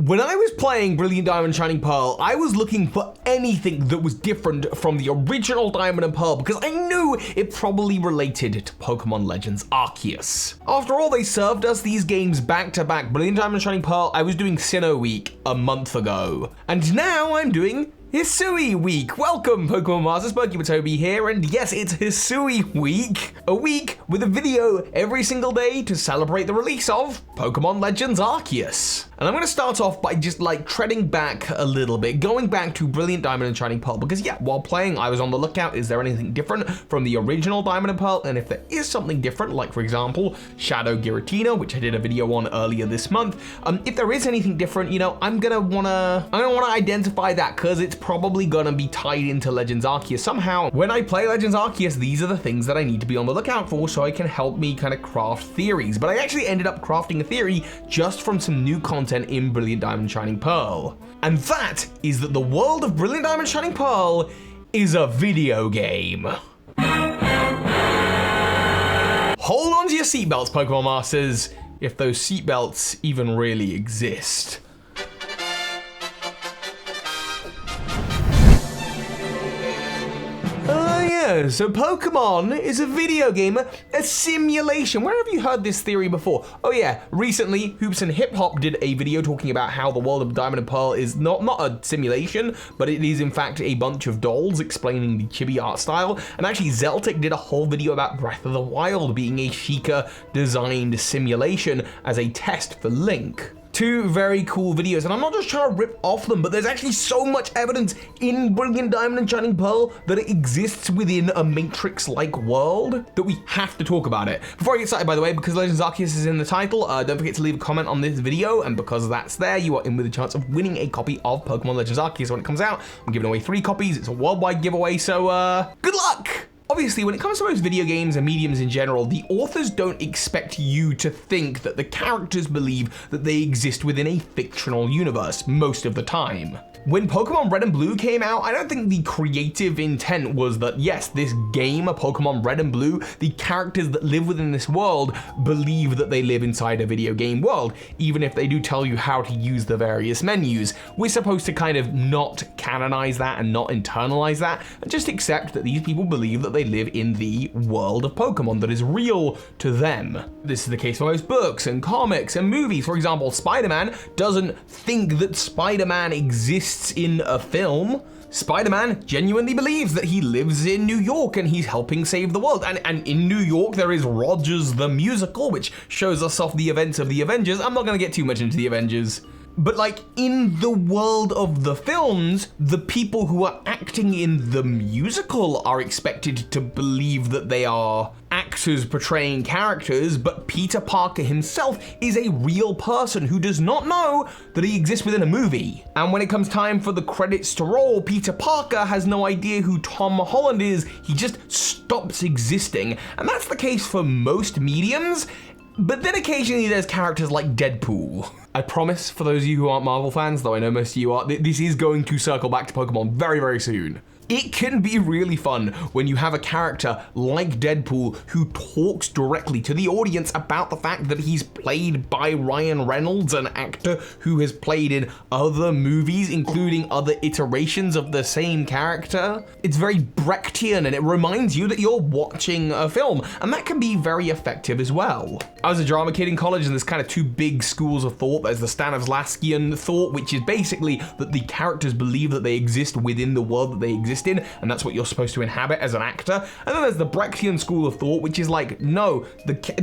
When I was playing Brilliant Diamond Shining Pearl, I was looking for anything that was different from the original Diamond and Pearl because I knew it probably related to Pokemon Legends Arceus. After all, they served us these games back to back. Brilliant Diamond Shining Pearl, I was doing Sinnoh Week a month ago. And now I'm doing Hisui Week. Welcome, Pokemon Masters. Toby here, and yes, it's Hisui Week. A week with a video every single day to celebrate the release of Pokemon Legends Arceus. And I'm going to start off by just treading back a little bit, going back to Brilliant Diamond and Shining Pearl, because yeah, while playing, I was on the lookout. Is there anything different from the original Diamond and Pearl? And if there is something different, like for example, Shadow Giratina, which I did a video on earlier this month, if there is anything different, I'm gonna wanna identify that because it's probably gonna be tied into Legends Arceus somehow. When I play Legends Arceus, these are the things that I need to be on the lookout for so I can help me kind of craft theories. But I actually ended up crafting a theory just from some new content in Brilliant Diamond Shining Pearl. And that is that the world of Brilliant Diamond Shining Pearl is a video game. Hold on to your seatbelts, Pokemon Masters, if those seatbelts even really exist. So Pokemon is a video game, a simulation. Where have you heard this theory before? Oh yeah, recently Hoops and Hip Hop did a video talking about how the world of Diamond and Pearl is not a simulation, but it is in fact a bunch of dolls explaining the chibi art style. And actually Zeltic did a whole video about Breath of the Wild being a Sheikah designed simulation as a test for Link. Two very cool videos, and I'm not just trying to rip off them, but there's actually so much evidence in Brilliant Diamond and Shining Pearl that it exists within a Matrix-like world that we have to talk about it. Before I get started, by the way, because Legends Arceus is in the title, don't forget to leave a comment on this video, and because that's there, you are in with a chance of winning a copy of Pokemon Legends Arceus when it comes out. I'm giving away 3 copies. It's a worldwide giveaway, so good luck! Obviously, when it comes to most video games and mediums in general, the authors don't expect you to think that the characters believe that they exist within a fictional universe most of the time. When Pokemon Red and Blue came out, I don't think the creative intent was that, yes, this game, Pokemon Red and Blue, the characters that live within this world believe that they live inside a video game world, even if they do tell you how to use the various menus. We're supposed to kind of not canonize that and not internalize that, and just accept that these people believe that they live in the world of Pokemon that is real to them. This is the case for most books and comics and movies. For example, Spider-Man doesn't think that Spider-Man exists in a film. Spider-Man genuinely believes that he lives in New York and he's helping save the world. And in New York, there is Rogers the Musical, which shows us off the events of the Avengers. I'm not gonna get too much into the Avengers. But in the world of the films, the people who are acting in the musical are expected to believe that they are actors portraying characters, but Peter Parker himself is a real person who does not know that he exists within a movie. And when it comes time for the credits to roll, Peter Parker has no idea who Tom Holland is. He just stops existing. And that's the case for most mediums. But then occasionally there's characters like Deadpool. I promise, for those of you who aren't Marvel fans, though I know most of you are, this is going to circle back to Pokemon very, very soon. It can be really fun when you have a character like Deadpool who talks directly to the audience about the fact that he's played by Ryan Reynolds, an actor who has played in other movies, including other iterations of the same character. It's very Brechtian and it reminds you that you're watching a film, and that can be very effective as well. I was a drama kid in college, and there's kind of 2 big schools of thought. There's the Stanislavskian thought, which is basically that the characters believe that they exist within the world that they exist in, and that's what you're supposed to inhabit as an actor. And then there's the Brechtian school of thought, which is no,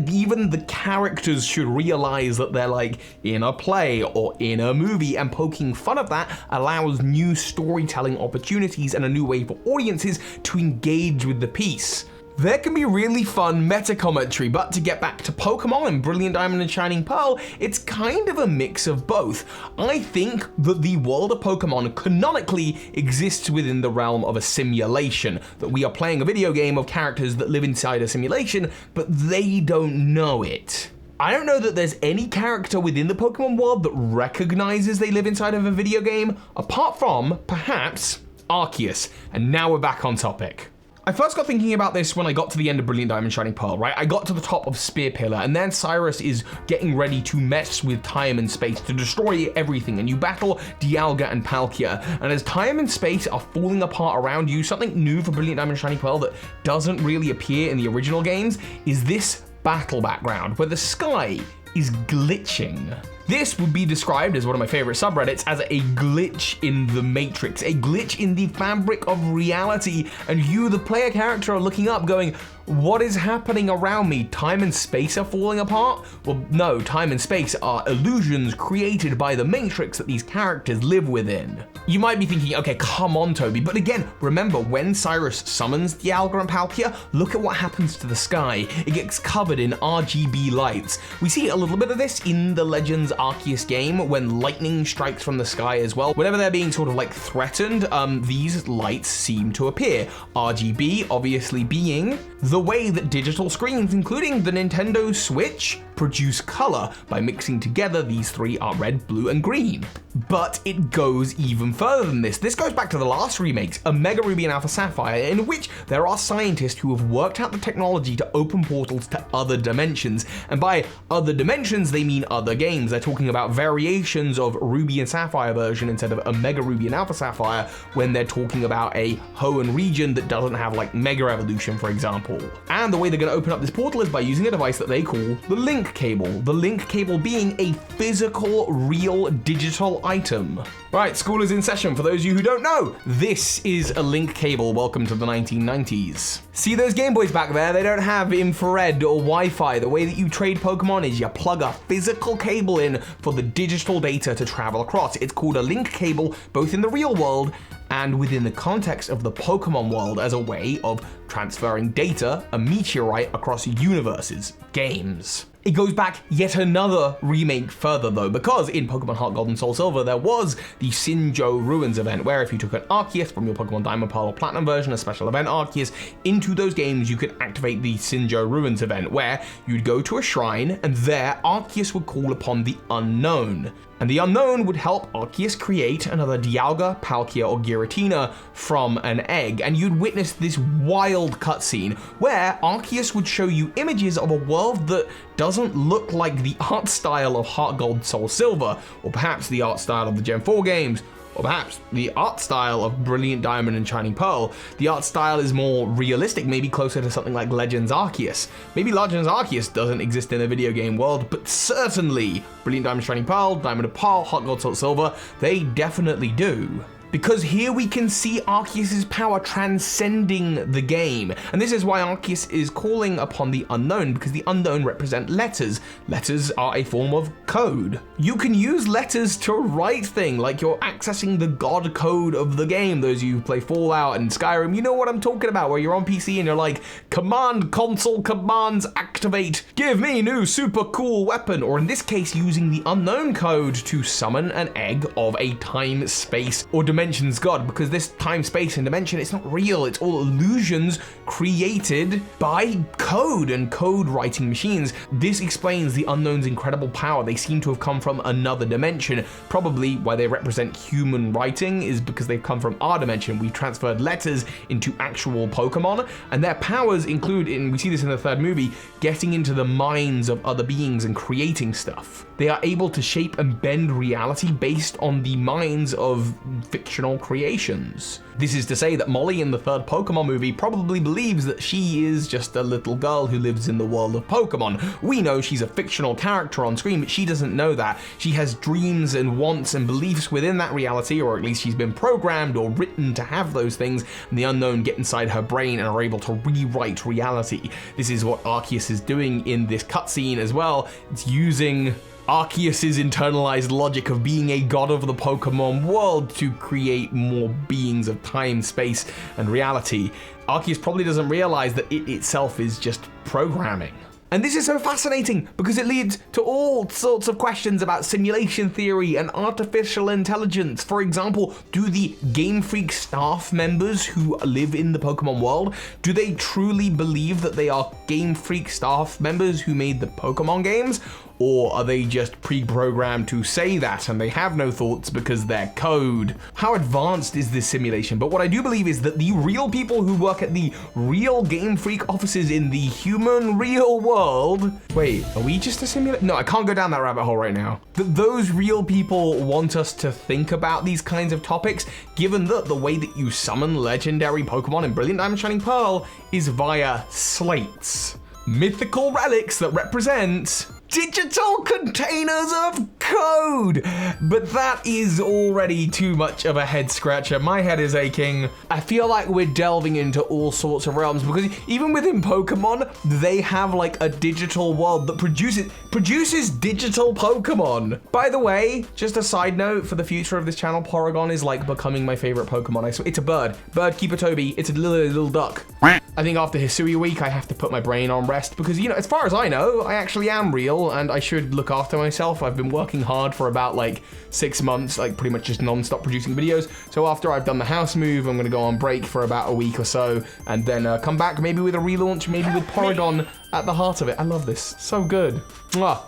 even the characters should realize that they're in a play or in a movie, and poking fun of that allows new storytelling opportunities and a new way for audiences to engage with the piece. There can be really fun meta commentary, but to get back to Pokemon and Brilliant Diamond and Shining Pearl, it's kind of a mix of both. I think that the world of Pokemon canonically exists within the realm of a simulation, that we are playing a video game of characters that live inside a simulation, but they don't know it. I don't know that there's any character within the Pokemon world that recognizes they live inside of a video game, apart from, perhaps, Arceus. And now we're back on topic. I first got thinking about this when I got to the end of Brilliant Diamond Shining Pearl, right? I got to the top of Spear Pillar, and then Cyrus is getting ready to mess with time and space to destroy everything, and you battle Dialga and Palkia. And as time and space are falling apart around you, something new for Brilliant Diamond Shining Pearl that doesn't really appear in the original games is this battle background, where the sky is glitching. This would be described as one of my favorite subreddits as a glitch in the Matrix, a glitch in the fabric of reality, and you, the player character, are looking up going, what is happening around me? Time and space are falling apart? Well, no, time and space are illusions created by the Matrix that these characters live within. You might be thinking, okay, come on, Toby, but again, remember when Cyrus summons Dialga and Palkia, look at what happens to the sky. It gets covered in RGB lights. We see a little bit of this in the Legends Arceus game when lightning strikes from the sky as well. Whenever they're being sort of like threatened, these lights seem to appear. RGB obviously being the way that digital screens, including the Nintendo Switch, produce color by mixing together these three are red, blue, and green. But it goes even further than this. This goes back to the last remakes, Omega Ruby and Alpha Sapphire, in which there are scientists who have worked out the technology to open portals to other dimensions. And by other dimensions, they mean other games. They're talking about variations of Ruby and Sapphire version instead of Omega Ruby and Alpha Sapphire when they're talking about a Hoenn region that doesn't have like Mega Evolution, for example. And the way they're going to open up this portal is by using a device that they call the link cable. The link cable being a physical, real, digital item. Right, school is in session. For those of you who don't know, this is a link cable. Welcome to the 1990s. See those Game Boys back there? They don't have infrared or Wi-Fi. The way that you trade Pokemon is you plug a physical cable in for the digital data to travel across. It's called a link cable, both in the real world and within the context of the Pokemon world as a way of transferring data, a meteorite, across universes, games. It goes back yet another remake further though, because in Pokemon Heart Gold and Soul Silver there was the Sinjoh Ruins event, where if you took an Arceus from your Pokemon Diamond Pearl or Platinum version, a special event Arceus, into those games you could activate the Sinjoh Ruins event, where you'd go to a shrine and there Arceus would call upon the Unknown. And the Unknown would help Arceus create another Dialga, Palkia, or Giratina from an egg, and you'd witness this wild cutscene where Arceus would show you images of a world that doesn't look like the art style of Heart Gold, Soul Silver, or perhaps the art style of the Gen 4 games, or perhaps the art style of Brilliant Diamond and Shining Pearl. The art style is more realistic, maybe closer to something like Legends Arceus. Maybe Legends Arceus doesn't exist in a video game world, but certainly Brilliant Diamond, Shining Pearl, Diamond and Pearl, Heart Gold, Soul Silver, they definitely do. Because here we can see Arceus' power transcending the game. And this is why Arceus is calling upon the Unknown, because the Unknown represent letters. Letters are a form of code. You can use letters to write things, like you're accessing the God code of the game. Those of you who play Fallout and Skyrim, you know what I'm talking about, where you're on PC and you're like, command console commands activate, give me new super cool weapon. Or in this case, using the Unknown code to summon an egg of a time, space, or dimensions god, because this time, space, and dimension, it's not real. It's all illusions created by code and code writing machines. This explains the Unknown's incredible power. They seem to have come from another dimension. Probably why they represent human writing is because they've come from our dimension. We've transferred letters into actual Pokemon, and their powers include, and we see this in the third movie, getting into the minds of other beings and creating stuff. They are able to shape and bend reality based on the minds of fictional creations. This is to say that Molly in the third Pokemon movie probably believes that she is just a little girl who lives in the world of Pokemon. We know she's a fictional character on screen, but she doesn't know that. She has dreams and wants and beliefs within that reality, or at least she's been programmed or written to have those things, and the Unknown get inside her brain and are able to rewrite reality. This is what Arceus is doing in this cutscene as well. It's using Arceus' internalized logic of being a god of the Pokemon world to create more beings of time, space, and reality. Arceus probably doesn't realize that it itself is just programming. And this is so fascinating because it leads to all sorts of questions about simulation theory and artificial intelligence. For example, do the Game Freak staff members who live in the Pokemon world, do they truly believe that they are Game Freak staff members who made the Pokemon games? or are they just pre-programmed to say that and they have no thoughts because they're code? How advanced is this simulation? But what I do believe is that the real people who work at the real Game Freak offices in the human real world... Wait, are we just a simulation? No, I can't go down that rabbit hole right now. Those real people want us to think about these kinds of topics, given that the way that you summon legendary Pokemon in Brilliant Diamond Shining Pearl is via slates. Mythical relics that represent digital containers of code. But that is already too much of a head scratcher. My head is aching. I feel like we're delving into all sorts of realms, because even within Pokemon, they have like a digital world that produces digital Pokemon. By the way, just a side note for the future of this channel, Porygon is like becoming my favorite Pokemon. It's a bird. Birdkeeper Toby. It's a little duck. I think after Hisui week, I have to put my brain on rest because, you know, as far as I know, I actually am real and I should look after myself. I've been working hard for about like 6 months, like pretty much just non-stop producing videos. So after I've done the house move, I'm gonna go on break for about a week or so and then come back maybe with a relaunch, maybe with Porygon at the heart of it. I love this, so good. Mwah.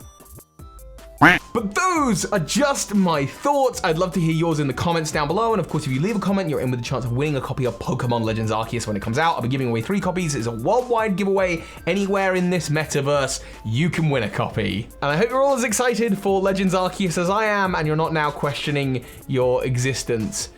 But those are just my thoughts. I'd love to hear yours in the comments down below. And of course, if you leave a comment, you're in with a chance of winning a copy of Pokemon Legends Arceus when it comes out. I'll be giving away 3 copies. It's a worldwide giveaway. Anywhere in this metaverse, you can win a copy. And I hope you're all as excited for Legends Arceus as I am, and you're not now questioning your existence.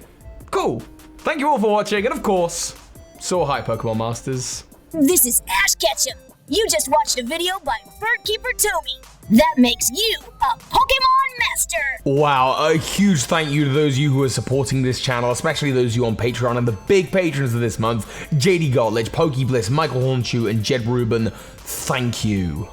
Cool. Thank you all for watching. And of course, so hi, Pokemon Masters. This is Ash Ketchum. You just watched a video by Birdkeeper Toby. That makes you a Pokemon Master! Wow, a huge thank you to those of you who are supporting this channel, especially those of you on Patreon and the big patrons of this month, JD Gottlich, Pokebliss, Michael Hornshoe, and Jed Rubin. Thank you.